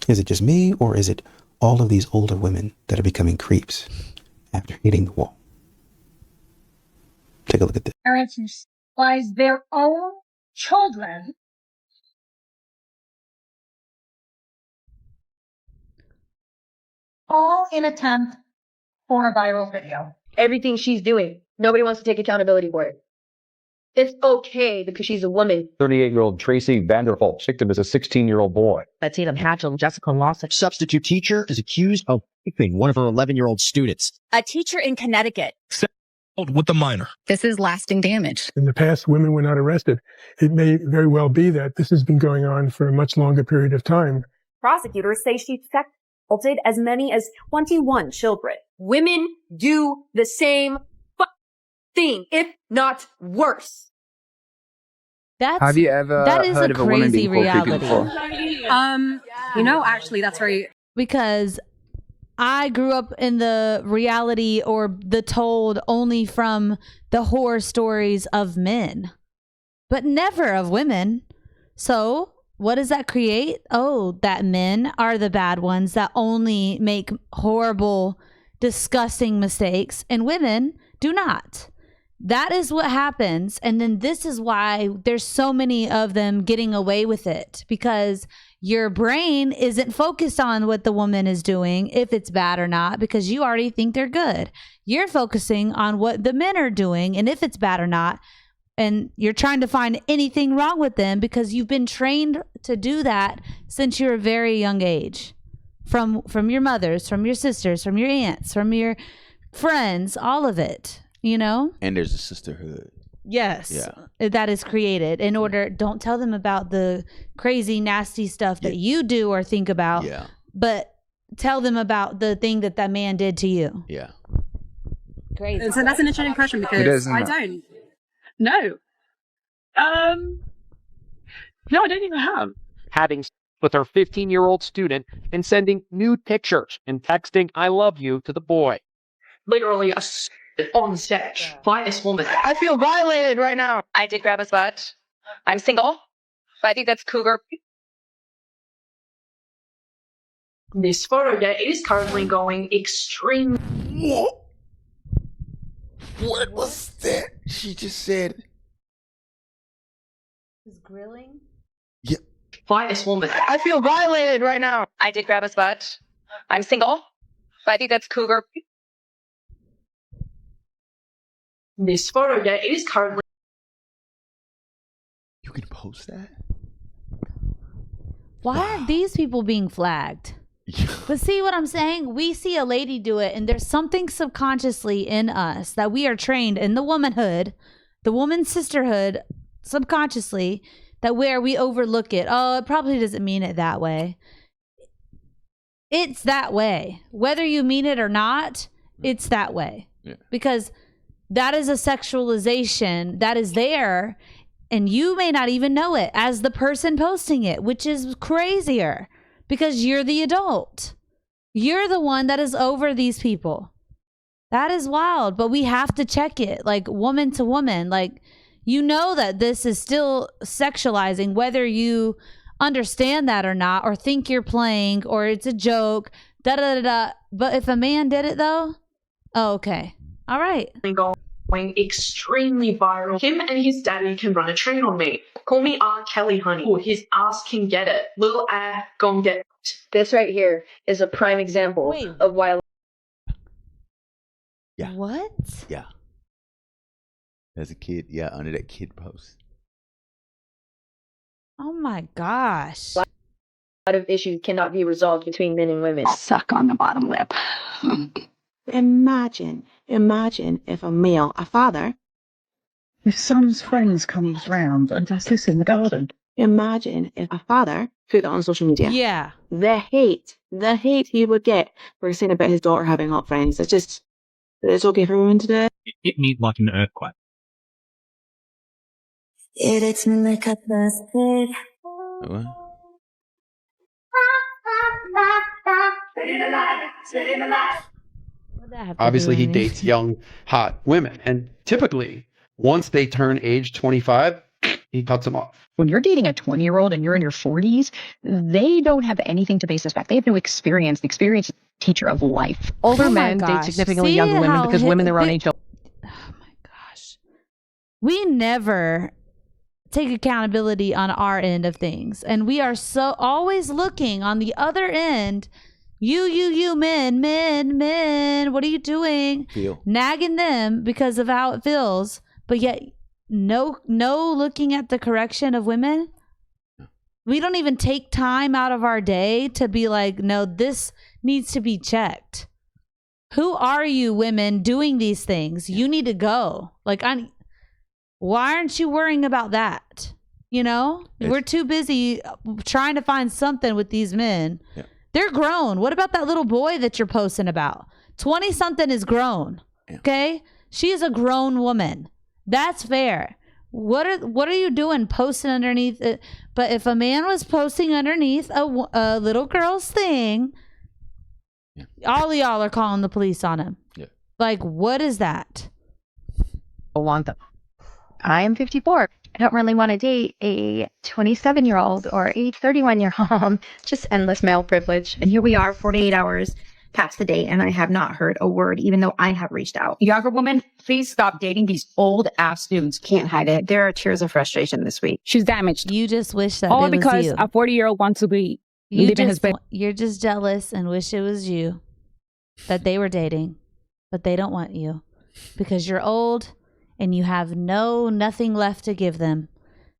Is it just me, or is it all of these older women that are becoming creeps after hitting the wall? Take a look at this. Parents despise their own children. All in attempt for a viral video. Everything she's doing, nobody wants to take accountability for it. It's okay because she's a woman. 38-year-old Tracy Vanderholt, victim is a 16-year-old boy. Tatum Hatchell, Jessica Lawson. Substitute teacher is accused of raping one of her 11-year-old students. A teacher in Connecticut. With the minor. This is lasting damage. In the past, women were not arrested. It may very well be that this has been going on for a much longer period of time. Prosecutors say she assaulted as many as 21 children. Women do the same thing, if not worse. Have you ever heard of a woman being called creepy before? Actually, that's very... Because I grew up in the reality or the told only from the horror stories of men, but never of women. So what does that create? Oh, that men are the bad ones that only make horrible, disgusting mistakes, and women do not. That is what happens. And then this is why there's so many of them getting away with it, because your brain isn't focused on what the woman is doing, if it's bad or not, because you already think they're good. You're focusing on what the men are doing and if it's bad or not. And you're trying to find anything wrong with them because you've been trained to do that since you're a very young age. From your mothers, from your sisters, from your aunts, from your friends, all of it. You know? And there's a sisterhood. Yes. Yeah. That is created in order. Don't tell them about the crazy, nasty stuff that you do or think about. Yeah. But tell them about the thing that man did to you. Yeah. Crazy. And so that's an interesting question because I don't. No. No, I don't even have. Having sex with her 15-year-old student and sending nude pictures and texting "I love you" to the boy. Literally on stage by this woman. I feel violated right now. I did grab his butt. I'm single, but I think that's cougar. This photo, it is currently going extreme. What was that? She just said. Is grilling? Yeah. By this woman. I feel violated right now. I did grab his butt. I'm single, but I think that's cougar. This photo, it is currently. You can post that? Why aren't these people being flagged? But see what I'm saying? We see a lady do it, and there's something subconsciously in us that we are trained in the womanhood, the woman sisterhood, subconsciously, that where we overlook it. Oh, it probably doesn't mean it that way. It's that way. Whether you mean it or not, it's that way. Yeah. Because that is a sexualization that is there, and you may not even know it as the person posting it, which is crazier because you're the adult. You're the one that is over these people. That is wild, but we have to check it, like woman to woman. Like, you know that this is still sexualizing, whether you understand that or not, or think you're playing, or it's a joke, da-da-da-da. But if a man did it, though, oh, okay. All right. Going extremely viral. Him and his daddy can run a train on me. Call me R. Kelly, honey. Oh, his ass can get it. Little air, gon' get it. This right here is a prime example of why. Yeah. What? Yeah. As a kid, under that kid post. Oh my gosh. A lot of issues cannot be resolved between men and women. Suck on the bottom lip. Imagine if a father, His son's friends comes round and does this in the garden. imagine if a father put that on social media. Yeah. The hate he would get for saying about his daughter having hot friends. It's okay for women to do it. It needs like an earthquake. What? Obviously, he dates young, hot women. And typically, once they turn age 25, he cuts him off. When you're dating a 20-year-old and you're in your 40s, they don't have anything to base this back. They have no experience. The experience is a teacher of life. Older men date significantly younger women because women their own age. We never take accountability on our end of things, and we are so always looking on the other end. You men, what are you doing? Nagging them because of how it feels, but yet no looking at the correction of women. We don't even take time out of our day to be like, no, this needs to be checked. Who are you women doing these things? You need to go. Like, why aren't you worrying about that? You know, we're too busy trying to find something with these men. Yeah. They're grown. What about that little boy that you're posting about? 20-something is grown. Yeah. Okay? She is a grown woman. That's fair. What are you doing posting underneath it? But if a man was posting underneath a little girl's thing, all of y'all are calling the police on him. Yeah. Like, what is that? I want them. I am 54. I don't really want to date a 27-year-old or a 31-year-old. Just endless male privilege. And here we are, 48 hours past the date, and I have not heard a word, even though I have reached out. Younger woman, please stop dating these old-ass dudes. Can't hide it. There are tears of frustration this week. She's damaged. You just wish that all it was because you. a 40-year-old wants to be leaving his bed. You're just jealous and wish it was you that they were dating, but they don't want you because you're old and you have nothing left to give them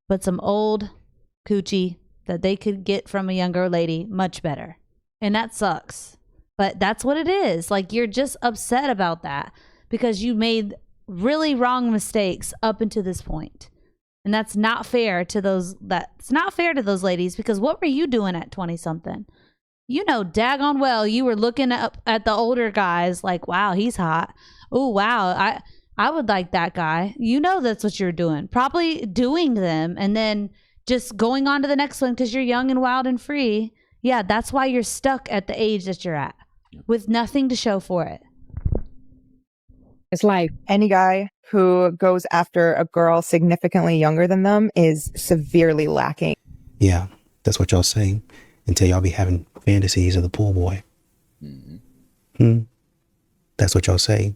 but some old coochie that they could get from a younger lady much better. And that sucks. But that's what it is. Like, you're just upset about that because you made really wrong mistakes up until this point. And that's not fair to those ladies, because what were you doing at 20-something? You know daggone well you were looking up at the older guys like, wow, he's hot. Oh, wow, I would like that guy. You know that's what you're doing. Probably doing them and then just going on to the next one because you're young and wild and free. Yeah, that's why you're stuck at the age that you're at with nothing to show for it. It's life. Any guy who goes after a girl significantly younger than them is severely lacking. Yeah, that's what y'all say until y'all be having fantasies of the pool boy. That's what y'all say.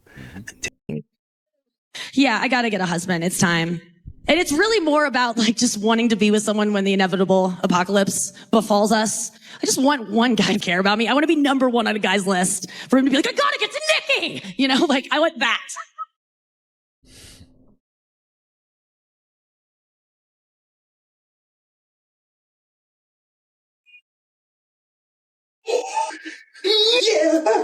Yeah, I gotta get a husband. It's time. And it's really more about like just wanting to be with someone when the inevitable apocalypse befalls us. I just want one guy to care about me. I want to be number one on a guy's list for him to be like, I gotta get to Nikki. You know, like I want that. Yeah.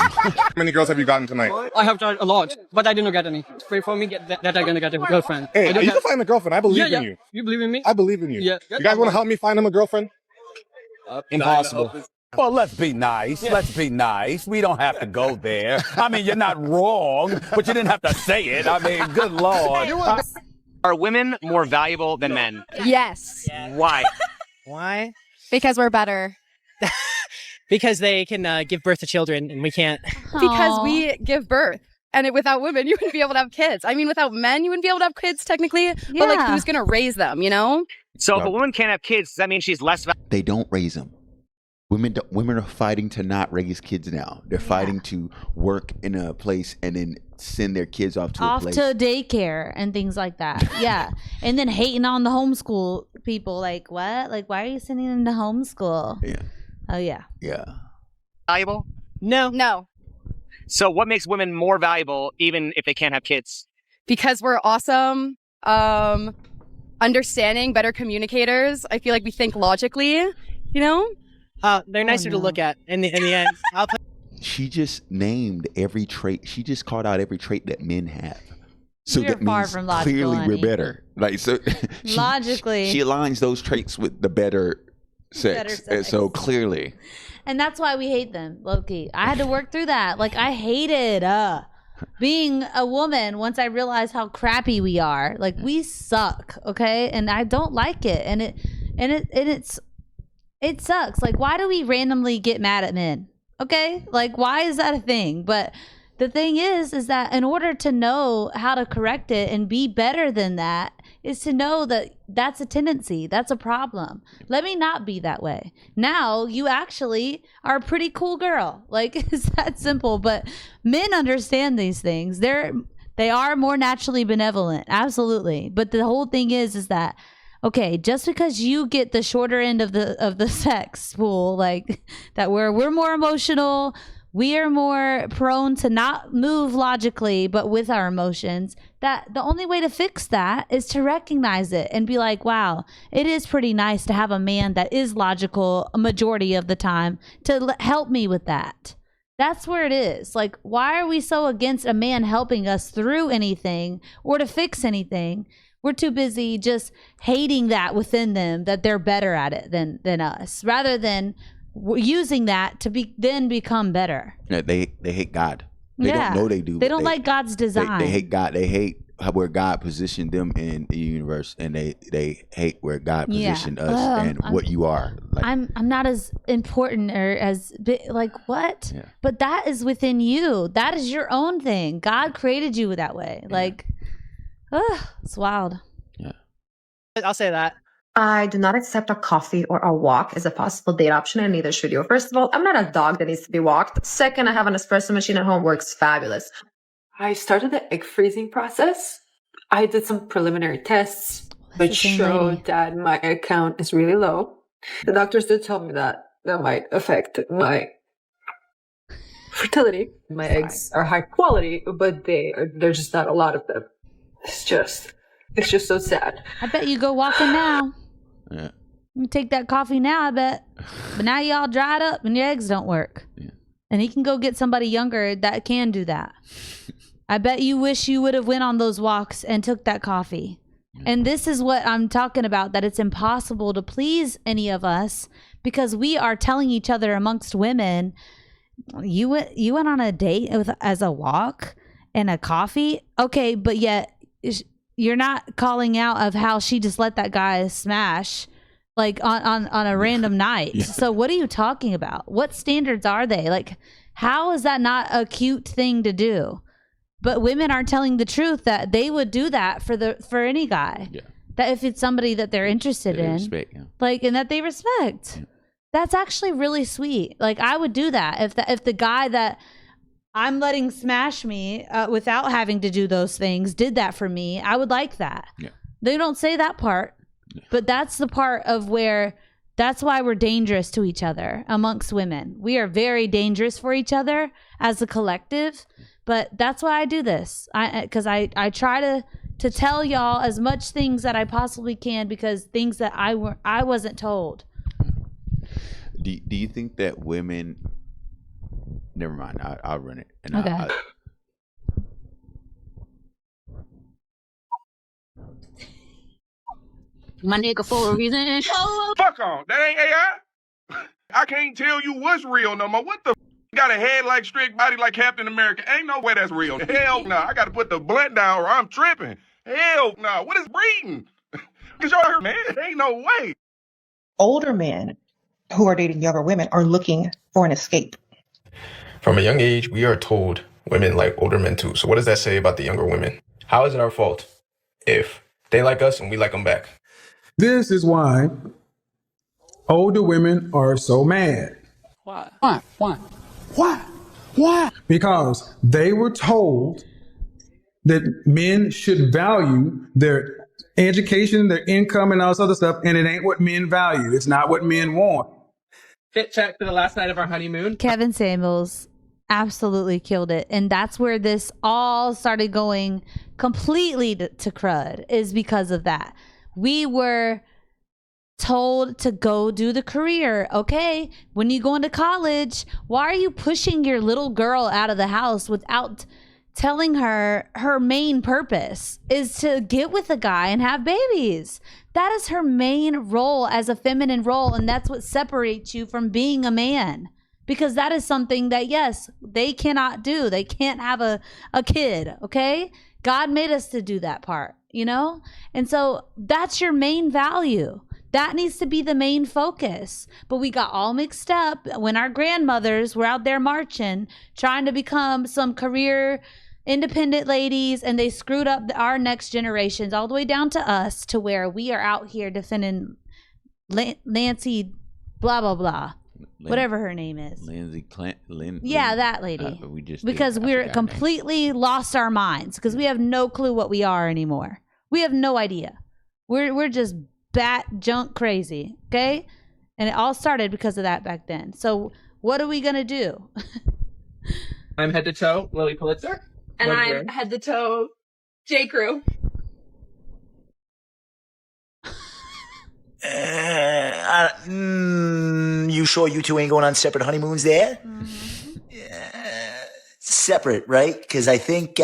How many girls have you gotten tonight? I have tried a lot, but I didn't get any. Pray for me that I'm gonna get a girlfriend. Hey, you can find a girlfriend. I believe in you. You believe in me? I believe in you. Yeah. You guys want to help me find him a girlfriend? Impossible. Well, let's be nice. Yeah. Let's be nice. We don't have to go there. I mean, you're not wrong, but you didn't have to say it. I mean, good Lord. Are women more valuable than men? Yes. Why? Why? Because we're better. Because they can give birth to children and we can't. Because we give birth. And without women, you wouldn't be able to have kids. I mean, without men, you wouldn't be able to have kids technically. Yeah. But like, who's going to raise them, you know? So if a woman can't have kids, does that mean she's less valuable? They don't raise them. Women are fighting to not raise kids now. They're fighting to work in a place and then send their kids off to a place. Off to daycare and things like that. Yeah. And then hating on the homeschool people. Like, what? Like, why are you sending them to homeschool? Yeah. Oh, yeah. Yeah. Valuable? No. So what makes women more valuable even if they can't have kids? Because we're awesome, understanding, better communicators. I feel like we think logically, you know? They're nicer to look at in the end. She just named every trait. She just called out every trait that men have. So You're that far means from logical, clearly honey. we're better. Like so, Logically. she aligns those traits with the better sex. And so clearly. And that's why we hate them, low-key. I had to work through that. Like, I hated being a woman once I realized how crappy we are. Like, we suck, okay? And I don't like it. And it sucks. Like, why do we randomly get mad at men? Okay? Like, why is that a thing? But the thing is that in order to know how to correct it and be better than that, is to know that that's a tendency. That's a problem. Let me not be that way. Now you actually are a pretty cool girl. Like, it's that simple. But men understand these things. They are more naturally benevolent. Absolutely. But the whole thing is that, okay, just because you get the shorter end of the sex pool, like that we're more emotional, we are more prone to not move logically, but with our emotions, that the only way to fix that is to recognize it and be like, wow, it is pretty nice to have a man that is logical a majority of the time to help me with that. That's where it is. Like, why are we so against a man helping us through anything or to fix anything? We're too busy just hating that within them, that they're better at it than us, rather than using that to then become better. Yeah, they hate God. They don't know they do. They don't like God's design. They hate God. They hate where God positioned them in the universe, and they hate where God positioned us and what you are. Like, I'm not as important or as like what? Yeah. But that is within you. That is your own thing. God created you that way. Yeah. Like, it's wild. Yeah. I'll say that. I do not accept a coffee or a walk as a possible date option, and neither should you. First of all, I'm not a dog that needs to be walked. Second, I have an espresso machine at home, works fabulous. I started the egg freezing process. I did some preliminary tests, which showed that my egg count is really low. The doctors did tell me that might affect my fertility. My eggs are high quality, but there's just not a lot of them. It's just so sad. I bet you go walking now. Yeah. You take that coffee now, I bet. But now you all dried up and your eggs don't work. Yeah. And he can go get somebody younger that can do that. I bet you wish you would have went on those walks and took that coffee. Yeah. And this is what I'm talking about, that it's impossible to please any of us because we are telling each other amongst women, you went on a date as a walk and a coffee? Okay, but yet you're not calling out of how she just let that guy smash like on a random night. Yeah. So what are you talking about? What standards are they? Like, how is that not a cute thing to do? But women are telling the truth that they would do that for any guy. Yeah. That if it's somebody that they're interested in, respect, yeah. Like, and that they respect. Yeah. That's actually really sweet. Like, I would do that if the guy that I'm letting smash me without having to do those things did that for me. I would like that. Yeah. They don't say that part, but that's the part of where that's why we're dangerous to each other amongst women. We are very dangerous for each other as a collective, but that's why I do this. Because I try to tell y'all as much things that I possibly can, because things that I wasn't told. Do you think that women... Never mind. I'll run it. And okay. My nigga for a reason. Fuck on. That ain't AI. I can't tell you what's real no more. What the got a head like Strick, body like Captain America. Ain't no way that's real. Hell no. I got to put the blunt down or I'm tripping. Hell no. What is breeding? Because y'all heard, man, ain't no way. Older men who are dating younger women are looking for an escape. From a young age, we are told women like older men too. So what does that say about the younger women? How is it our fault if they like us and we like them back? This is why older women are so mad. Why? Because they were told that men should value their education, their income, and all this other stuff, and it ain't what men value. It's not what men want. Fit check for the last night of our honeymoon. Kevin Samuels absolutely killed it. And that's where this all started going completely to crud, is because of that. We were told to go do the career. Okay, when you go into college, why are you pushing your little girl out of the house without telling her her main purpose is to get with a guy and have babies? That is her main role as a feminine role, and that's what separates you from being a man. Because that is something that, yes, they cannot do. They can't have a kid, okay? God made us to do that part, you know? And so that's your main value. That needs to be the main focus. But we got all mixed up when our grandmothers were out there marching, trying to become some career independent ladies, and they screwed up our next generations all the way down to us, to where we are out here defending Nancy blah blah blah, whatever her name is. Lindsay Yeah, that lady. Because we're completely lost our minds, because we have no clue what we are anymore. We have no idea. We're just bat junk crazy, okay? And it all started because of that back then. So what are we gonna do? I'm head to toe Lily Pulitzer. And I'm head to toe J. Crew. You sure you two ain't going on separate honeymoons there? Separate, right? Because I think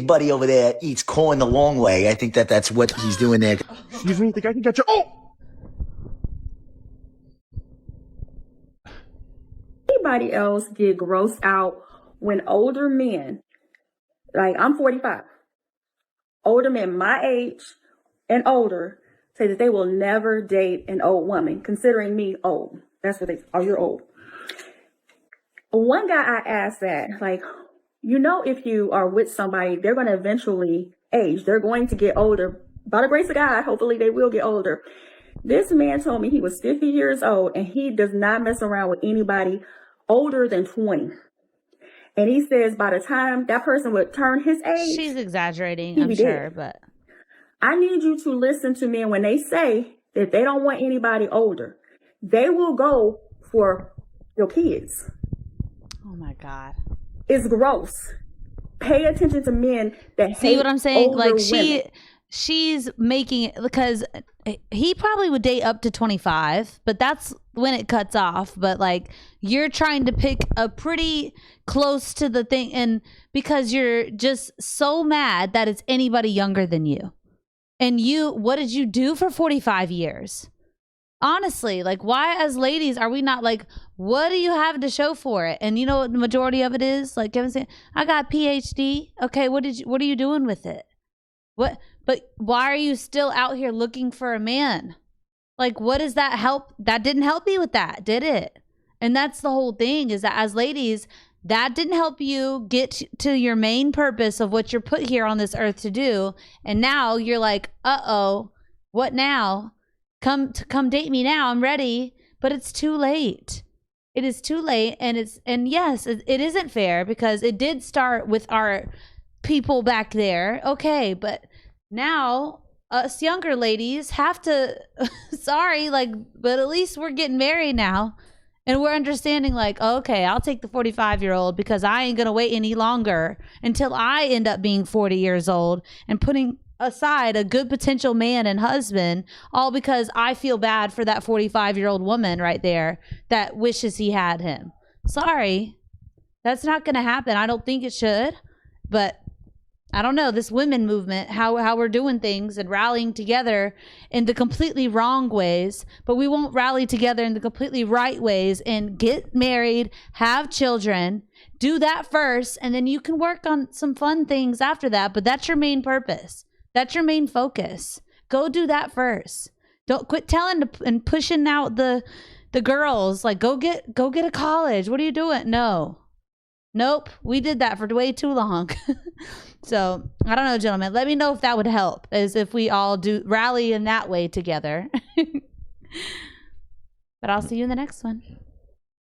Buddy over there eats corn the long way. I think that's what he's doing there. Excuse me, think I can get you? Oh! Anybody else get grossed out when older men, like I'm 45, older men my age and older say that they will never date an old woman, considering me old. That's what they, oh, you're old. One guy I asked that, like, if you are with somebody, they're going to eventually age. They're going to get older. By the grace of God, hopefully they will get older. This man told me he was 50 years old and he does not mess around with anybody older than 20. And he says by the time that person would turn his age, she's exaggerating, I'm sure, but I need you to listen to men when they say that they don't want anybody older. They will go for your kids. Oh my God. It's gross. Pay attention to men that see what I'm saying? Like women. She's making it, because he probably would date up to 25, but that's when it cuts off. But like, you're trying to pick a pretty close to the thing, and because you're just so mad that it's anybody younger than you. And what did you do for 45 years? Honestly, like, why as ladies are we not like, what do you have to show for it? And you know what the majority of it is? Like Kevin said, I got a PhD. Okay, what are you doing with it? But why are you still out here looking for a man? Like, what does that help? That didn't help you with that, did it? And that's the whole thing, is that as ladies, that didn't help you get to your main purpose of what you're put here on this earth to do. And now you're like, uh-oh, what now? Come date me now. I'm ready. But it's too late. It is too late. And yes, it isn't fair, because it did start with our people back there. Okay, but now us younger ladies have to sorry, like, but at least we're getting married now, and we're understanding, like, okay, I'll take the 45-year-old because I ain't gonna wait any longer until I end up being 40 years old and putting aside a good potential man and husband, all because I feel bad for that 45-year-old woman right there that wishes he had him. Sorry, that's not gonna happen. I don't think it should, but I don't know, this women movement, how we're doing things and rallying together in the completely wrong ways, but we won't rally together in the completely right ways and get married, have children, do that first, and then you can work on some fun things after that. But that's your main purpose. That's your main focus. Go do that first. Don't quit telling and pushing out the girls, like, go get a college. What are you doing? Nope. We did that for way too long. So I don't know, gentlemen, let me know if that would help, as if we all do rally in that way together. But I'll see you in the next one.